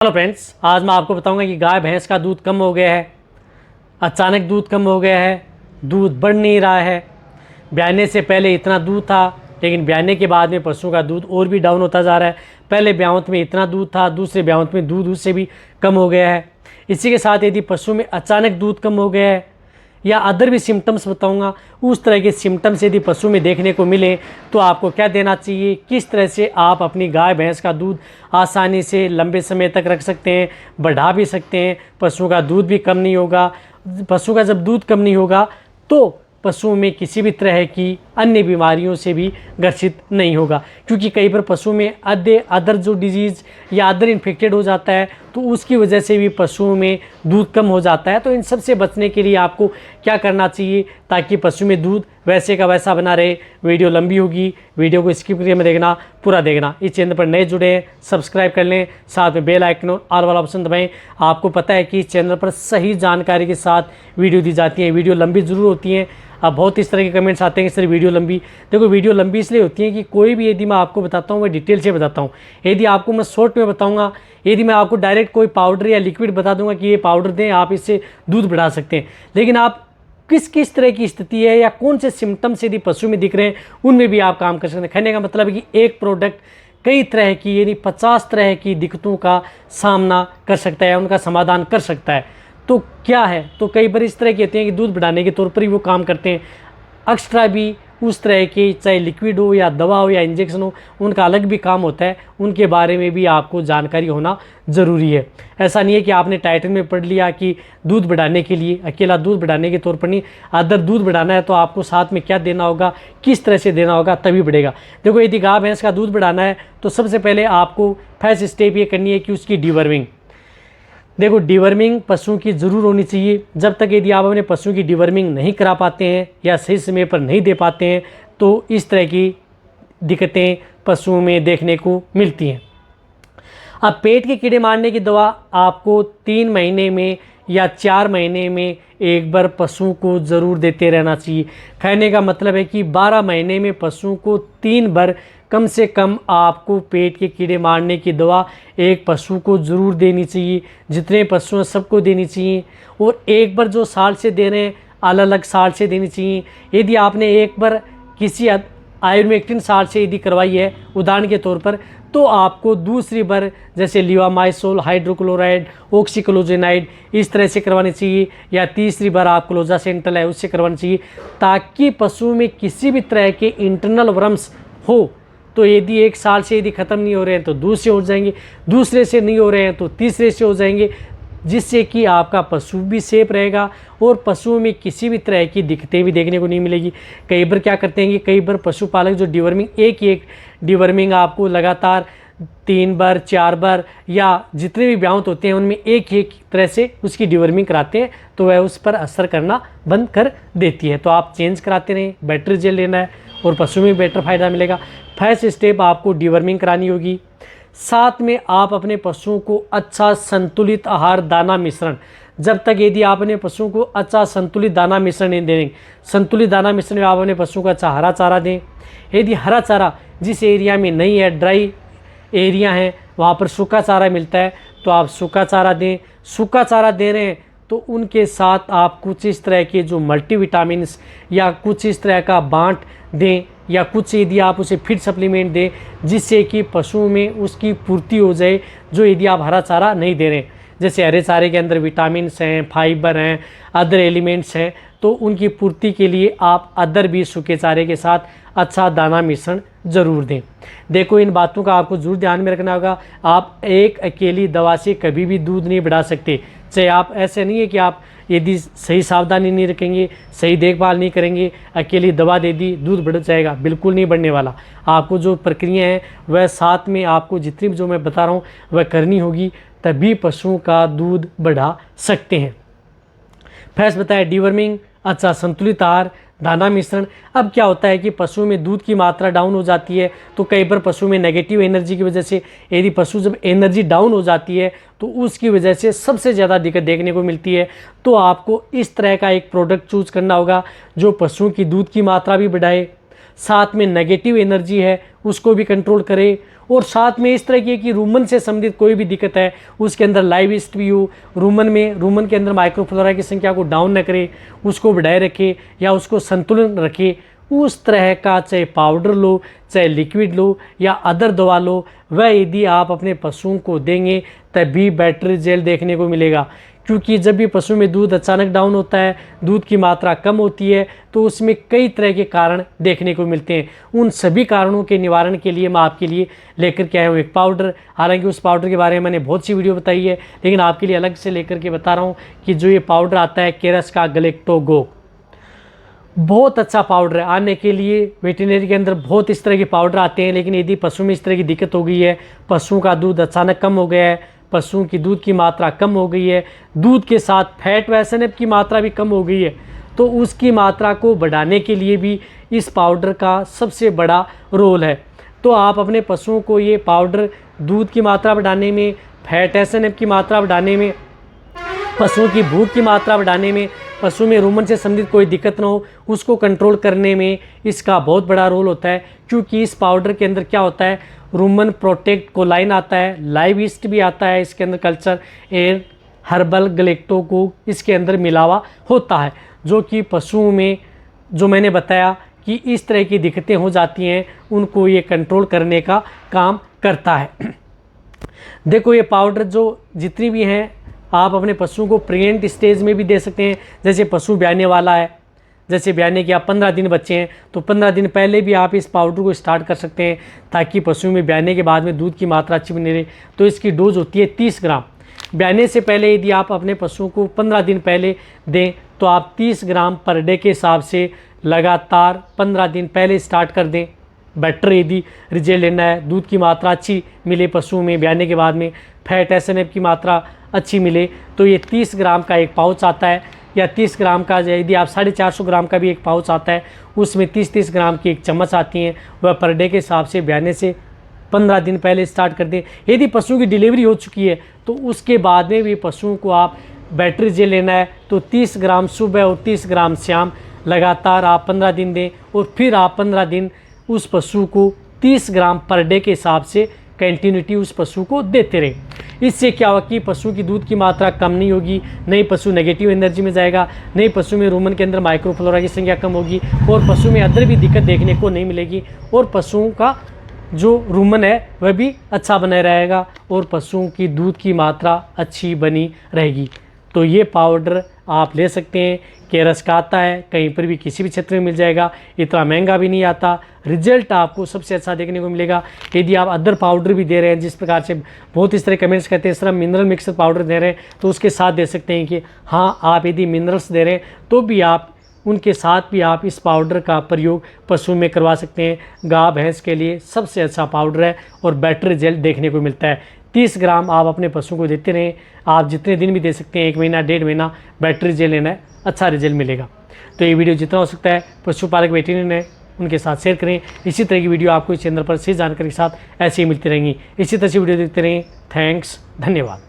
Hello friends, आज मैं आपको बताऊंगा कि गाय भैंस का दूध कम हो गया है। अचानक दूध कम हो गया है, दूध बढ़ नहीं रहा है। ब्याने से पहले इतना दूध था, लेकिन ब्याने के बाद में पशुओं का दूध और भी डाउन होता जा रहा है। पहले ब्यावत में इतना दूध था, दूसरे ब्यावत में दूध उससे भी कम हो गया है। इसी के साथ यदि पशु में अचानक दूध कम हो गया है या अदर भी सिम्टम्स बताऊंगा, उस तरह के सिम्टम्स यदि पशु में देखने को मिले तो आपको क्या देना चाहिए, किस तरह से आप अपनी गाय भैंस का दूध आसानी से लंबे समय तक रख सकते हैं, बढ़ा भी सकते हैं। पशुओं का दूध भी कम नहीं होगा। पशु का जब दूध कम नहीं होगा तो पशुओं में किसी भी तरह की अन्य बीमारियों से भी ग्रसित नहीं होगा, क्योंकि कई बार पशु में अदर जो डिजीज़ या अदर इन्फेक्टेड हो जाता है तो उसकी वजह से भी पशुओं में दूध कम हो जाता है। तो इन सब से बचने के लिए आपको क्या करना चाहिए ताकि पशु में दूध वैसे का वैसा बना रहे। वीडियो लंबी होगी, वीडियो को स्किप करके में देखना, पूरा देखना। इस चैनल पर नए जुड़े हैं, सब्सक्राइब कर लें, साथ में बेल आइकन और ऑल वाला ऑप्शन दबाएं। आपको पता है कि इस चैनल पर सही जानकारी के साथ वीडियो दी जाती है। वीडियो लंबी ज़रूर होती हैं। अब बहुत इस तरह के कमेंट्स आते हैं कि सर वीडियो लंबी। देखो, वीडियो लंबी इसलिए होती है कि कोई भी यदि मैं आपको बताता हूँ मैं डिटेल से बताता हूँ। यदि आपको मैं शॉर्ट में बताऊँगा, यदि मैं आपको डायरेक्ट कोई पाउडर या लिक्विड बता दूंगा कि ये पाउडर दें, आप इससे दूध बढ़ा सकते हैं, लेकिन आप किस किस तरह की स्थिति है या कौन से सिम्टम्स यदि पशु में दिख रहे हैं उनमें भी आप काम कर सकते हैं। कहने का मतलब है कि एक प्रोडक्ट कई तरह की यानी 50 तरह की दिक्कतों का सामना कर सकता है, उनका समाधान कर सकता है। तो क्या है, तो कई बार इस तरह के होते हैं कि दूध बढ़ाने के तौर पर ही वो काम करते हैं। एक्स्ट्रा भी उस तरह के चाहे लिक्विड हो या दवा हो या इंजेक्शन हो, उनका अलग भी काम होता है। उनके बारे में भी आपको जानकारी होना ज़रूरी है। ऐसा नहीं है कि आपने टाइटल में पढ़ लिया कि दूध बढ़ाने के लिए अकेला दूध बढ़ाने के तौर पर नहीं, अदर दूध बढ़ाना है तो आपको साथ में क्या देना होगा, किस तरह से देना होगा, तभी बढ़ेगा। देखो, यदि गाय भैंस का दूध बढ़ाना है तो सबसे पहले आपको फर्स्ट स्टेप ये करनी है कि उसकी डिवर्मिंग। देखो, डिवर्मिंग पशुओं की ज़रूर होनी चाहिए। जब तक यदि आप अपने पशुओं की डिवर्मिंग नहीं करा पाते हैं या सही समय पर नहीं दे पाते हैं तो इस तरह की दिक्कतें पशुओं में देखने को मिलती हैं। अब पेट के कीड़े मारने की दवा आपको 3 महीने में या 4 महीने में एक बार पशुओं को ज़रूर देते रहना चाहिए। कहने का मतलब है कि 12 महीने में पशुओं को 3 बार कम से कम आपको पेट के कीड़े मारने की दवा एक पशु को ज़रूर देनी चाहिए। जितने पशु हैं सबको देनी चाहिए, और एक बार जो साल से दे रहे हैं अलग अलग साल से देनी चाहिए। यदि आपने एक बार किसी आयुर्वेक्टिन साल से यदि करवाई है उदाहरण के तौर पर, तो आपको दूसरी बार जैसे लिवामाइसोल, हाइड्रोक्लोराइड, ऑक्सीक्लोजेनाइड इस तरह से करवानी चाहिए, या तीसरी बार आप क्लोजासेंटल है उससे करवानी चाहिए, ताकि पशु में किसी भी तरह के इंटरनल वर्म्स हो तो यदि एक साल से यदि ख़त्म नहीं हो रहे हैं तो दूसरे हो जाएंगे, दूसरे से नहीं हो रहे हैं तो तीसरे से हो जाएंगे, जिससे कि आपका पशु भी सेफ रहेगा और पशुओं में किसी भी तरह की दिक्कतें भी देखने को नहीं मिलेगी। कई बार क्या करते हैं कि कई बार पशुपालक जो डिवर्मिंग एक डिवर्मिंग आपको लगातार 3 बार 4 बार या जितने भी ब्यावत होते हैं उनमें एक तरह से उसकी डिवर्मिंग कराते हैं, तो वह उस पर असर करना बंद कर देती है। तो आप चेंज कराते रहें, बेटर जेल लेना है और पशु में बेटर फ़ायदा मिलेगा। फर्स्ट स्टेप आपको डिवर्मिंग करानी होगी। साथ में आप अपने पशुओं को अच्छा संतुलित आहार दाना मिश्रण, जब तक यदि आप अपने पशुओं को अच्छा संतुलित दाना मिश्रण नहीं देंगे, संतुलित दाना मिश्रण में आप अपने पशुओं को अच्छा हरा चारा दें। यदि हरा चारा जिस एरिया में नहीं है, ड्राई एरिया है, वहाँ पर सूखा चारा मिलता है तो आप सूखा चारा दें। सूखा चारा दे रहे हैं तो उनके साथ आप कुछ इस तरह के जो मल्टीविटामिन्स या कुछ इस तरह का बांट दें, या कुछ यदि आप उसे फीड सप्लीमेंट दें जिससे कि पशुओं में उसकी पूर्ति हो जाए, जो यदि आप हरा चारा नहीं दे रहे हैं। जैसे हरे चारे के अंदर विटामिन्स हैं, फाइबर हैं, अदर एलिमेंट्स हैं, तो उनकी पूर्ति के लिए आप अदर भी सूखे चारे के साथ अच्छा दाना मिश्रण ज़रूर दें। देखो, इन बातों का आपको ज़रूर ध्यान में रखना होगा। आप एक अकेली दवा से कभी भी दूध नहीं बढ़ा सकते। चाहे आप ऐसे नहीं है कि आप यदि सही सावधानी नहीं रखेंगे, सही देखभाल नहीं करेंगे, अकेली दवा दे दी दूध बढ़ जाएगा, बिल्कुल नहीं बढ़ने वाला। आपको जो प्रक्रिया है वह साथ में आपको जितनी जो मैं बता रहा हूँ वह करनी होगी, तभी पशुओं का दूध बढ़ा सकते हैं। फर्स्ट बताया डिवर्मिंग, अच्छा संतुलित आहार, दाना मिश्रण। अब क्या होता है कि पशु में दूध की मात्रा डाउन हो जाती है तो कई बार पशु में नेगेटिव एनर्जी की वजह से, यदि पशु जब एनर्जी डाउन हो जाती है तो उसकी वजह से सबसे ज़्यादा दिक्कत देखने को मिलती है। तो आपको इस तरह का एक प्रोडक्ट चूज करना होगा जो पशुओं की दूध की मात्रा भी बढ़ाए, साथ में नेगेटिव एनर्जी है उसको भी कंट्रोल करे, और साथ में इस तरह की कि रूमन से संबंधित कोई भी दिक्कत है उसके अंदर लाइव ईस्ट भी हो, रूमन के अंदर माइक्रोफ्लोरा की संख्या को डाउन न करे, उसको बढ़ाए रखे या उसको संतुलन रखे, उस तरह का चाहे पाउडर लो, चाहे लिक्विड लो या अदर दवा लो, वह यदि आप अपने पशुओं को देंगे तभी बेटर रिजल्ट देखने को मिलेगा। क्योंकि जब भी पशु में दूध अचानक डाउन होता है, दूध की मात्रा कम होती है, तो उसमें कई तरह के कारण देखने को मिलते हैं। उन सभी कारणों के निवारण के लिए मैं आपके लिए लेकर के आया हूँ एक पाउडर। हालांकि उस पाउडर के बारे में मैंने बहुत सी वीडियो बताई है, लेकिन आपके लिए अलग से लेकर के बता रहा हूँ कि जो ये पाउडर आता है केरस का गैलेक्टोगो, बहुत अच्छा पाउडर है। आने के लिए वेटरनरी के अंदर बहुत इस तरह के पाउडर आते हैं, लेकिन यदि पशु में इस तरह की दिक्कत हो गई है, पशुओं का दूध अचानक कम हो गया है, पशुओं की दूध की मात्रा कम हो गई है, दूध के साथ फैट व एसएनएफ की मात्रा भी कम हो गई है, तो उसकी मात्रा को बढ़ाने के लिए भी इस पाउडर का सबसे बड़ा रोल है। तो आप अपने पशुओं को ये पाउडर दूध की मात्रा बढ़ाने में, फैट एसएनएफ की मात्रा बढ़ाने में, पशुओं की भूख की मात्रा बढ़ाने में, पशु में रूमन से संबंधित कोई दिक्कत ना हो उसको कंट्रोल करने में इसका बहुत बड़ा रोल होता है। क्योंकि इस पाउडर के अंदर क्या होता है, रूमन प्रोटेक्ट कोलाइन आता है, लाइव ईस्ट भी आता है इसके अंदर, कल्चर एयर हर्बल गैलेक्टोगो इसके अंदर मिलावा होता है, जो कि पशुओं में जो मैंने बताया कि इस तरह की दिक्कतें हो जाती हैं उनको ये कंट्रोल करने का काम करता है। देखो ये पाउडर जो जितनी भी हैं आप अपने पशुओं को प्रेग्नेंट स्टेज में भी दे सकते हैं। जैसे पशु ब्याने वाला है, जैसे ब्याने के आप 15 दिन बच्चे हैं तो 15 दिन पहले भी आप इस पाउडर को स्टार्ट कर सकते हैं, ताकि पशु में ब्याने के बाद में दूध की मात्रा अच्छी बनी रहे। तो इसकी डोज होती है 30 ग्राम। ब्याने से पहले यदि आप अपने पशुओं को 15 दिन पहले दें तो आप 30 ग्राम पर डे के हिसाब से लगातार 15 दिन पहले स्टार्ट कर दें। बेटर यदि रिजल्ट लेना है, दूध की मात्रा अच्छी मिले पशुओं में ब्याने के बाद में, फैट एसएनएफ की मात्रा अच्छी मिले, तो ये 30 ग्राम का एक पाउच आता है, या 30 ग्राम का यदि आप 450 ग्राम का भी एक पाउच आता है, उसमें 30-30 ग्राम की एक चम्मच आती हैं। वह पर डे के हिसाब से ब्याने से 15 दिन पहले स्टार्ट कर दें। यदि पशुओं की डिलीवरी हो चुकी है तो उसके बाद में भी पशुओं को आप बैटरी जेल लेना है तो 30 ग्राम सुबह और 30 ग्राम शाम लगातार आप 15 दिन दें, और फिर आप 15 दिन उस पशु को 30 ग्राम पर डे के हिसाब से कंटिन्यूटी उस पशु को देते रहें। इससे क्या होगा कि पशु की दूध की मात्रा कम नहीं होगी, नई पशु नेगेटिव एनर्जी में जाएगा, नई पशु में रूमन के अंदर माइक्रोफ्लोरा की संख्या कम होगी, और पशु में अदर भी दिक्कत देखने को नहीं मिलेगी, और पशुओं का जो रूमन है वह भी अच्छा बना रहेगा, और पशुओं की दूध की मात्रा अच्छी बनी रहेगी। तो ये पाउडर आप ले सकते हैं, केरस का आता है, कहीं पर भी किसी भी क्षेत्र में मिल जाएगा, इतना महंगा भी नहीं आता, रिजल्ट आपको सबसे अच्छा देखने को मिलेगा। यदि आप अदर पाउडर भी दे रहे हैं, जिस प्रकार से बहुत इस तरह कमेंट्स कहते हैं इस तरह मिनरल मिक्सर पाउडर दे रहे हैं, तो उसके साथ दे सकते हैं कि हाँ आप यदि मिनरल्स दे रहे हैं तो भी आप उनके साथ भी आप इस पाउडर का प्रयोग पशु में करवा सकते हैं। गाय भैंस के लिए सबसे अच्छा पाउडर है और बेटर रिजल्ट देखने को मिलता है। 30 ग्राम आप अपने पशु को देते रहें, आप जितने दिन भी दे सकते हैं, 1 महीना 1.5 महीना, बेटर रिजल्ट लेना है, अच्छा रिजल्ट मिलेगा। तो ये वीडियो जितना हो सकता है पशुपालक वेटरनरी है उनके साथ शेयर करें। इसी तरह की वीडियो आपको इस चैनल पर सही जानकारी के साथ ऐसे ही मिलती रहेंगी। इसी तरह से वीडियो देखते रहें। थैंक्स, धन्यवाद।